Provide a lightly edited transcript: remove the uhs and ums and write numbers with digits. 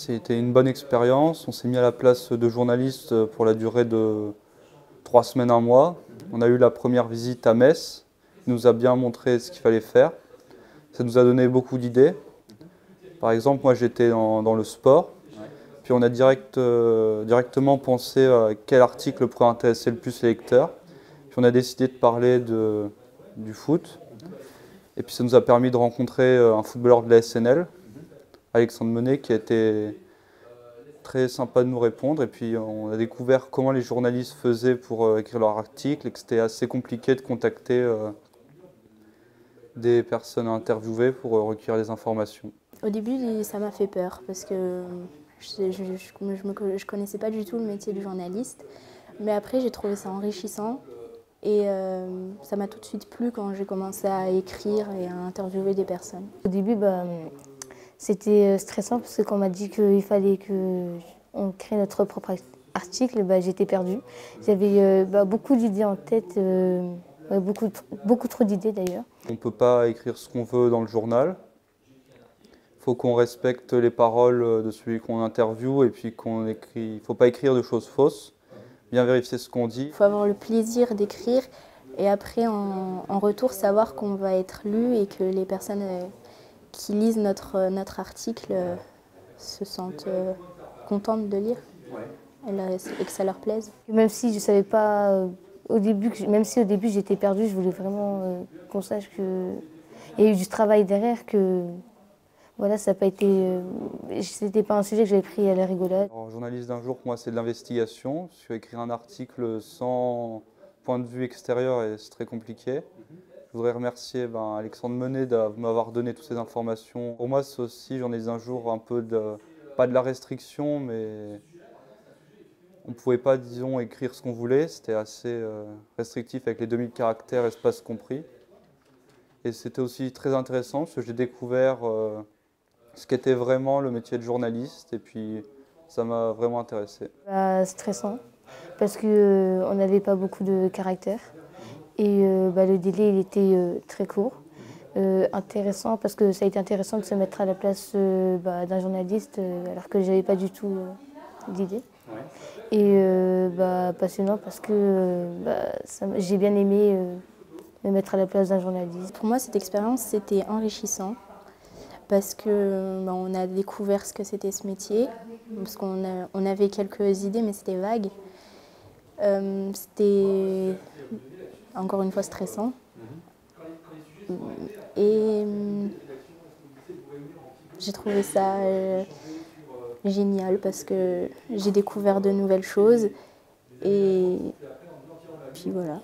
C'était une bonne expérience. On s'est mis à la place de journaliste pour la durée de 3 semaines, un mois. On a eu la première visite à Metz. Il nous a bien montré ce qu'il fallait faire. Ça nous a donné beaucoup d'idées. Par exemple, moi j'étais dans le sport. Puis on a directement pensé à quel article pourrait intéresser le plus les lecteurs. Puis on a décidé de parler du foot. Et puis ça nous a permis de rencontrer un footballeur de la SNL, Alexandre Menet, qui a été très sympa de nous répondre. Et puis on a découvert comment les journalistes faisaient pour écrire leur article et que c'était assez compliqué de contacter des personnes à interviewer pour recueillir les informations. Au début, ça m'a fait peur parce que je connaissais pas du tout le métier du journaliste. Mais après, j'ai trouvé ça enrichissant et ça m'a tout de suite plu quand j'ai commencé à écrire et à interviewer des personnes. Au début, c'était stressant parce que quand on m'a dit qu'il fallait qu'on crée notre propre article, j'étais perdue. J'avais beaucoup d'idées en tête, beaucoup trop d'idées d'ailleurs. On ne peut pas écrire ce qu'on veut dans le journal. Il faut qu'on respecte les paroles de celui qu'on interviewe et puis qu'on écrit. Il ne faut pas écrire de choses fausses, bien vérifier ce qu'on dit. Il faut avoir le plaisir d'écrire et après en retour savoir qu'on va être lu et que les personnes qui lisent notre article se sentent contentes de lire et que ça leur plaise. Même si je savais pas au début, même si au début j'étais perdue, je voulais vraiment qu'on sache qu'il y a eu du travail derrière, que voilà, ça n'a pas été, c'était pas un sujet que j'avais pris à la rigolade. Alors, journaliste d'un jour, pour moi, c'est de l'investigation. Parce que écrire un article sans point de vue extérieur, c'est très compliqué. Je voudrais remercier Alexandre Menet de m'avoir donné toutes ces informations. Pour moi, c'est aussi, journaliste d'un jour, un peu pas de la restriction, mais on ne pouvait pas, disons, écrire ce qu'on voulait. C'était assez restrictif avec les 2000 caractères, espace compris. Et c'était aussi très intéressant parce que j'ai découvert ce qu'était vraiment le métier de journaliste et puis ça m'a vraiment intéressé. Stressant parce qu'on n'avait pas beaucoup de caractères et le délai il était très court. Intéressant parce que ça a été intéressant de se mettre à la place d'un journaliste alors que je n'avais pas du tout d'idée. Et passionnant parce que j'ai bien aimé me mettre à la place d'un journaliste. Pour moi, cette expérience, c'était enrichissant parce qu'on a découvert ce que c'était ce métier, parce qu'on avait quelques idées, mais c'était vague. C'était encore une fois stressant. Et j'ai trouvé ça génial parce que j'ai découvert de nouvelles choses et puis voilà.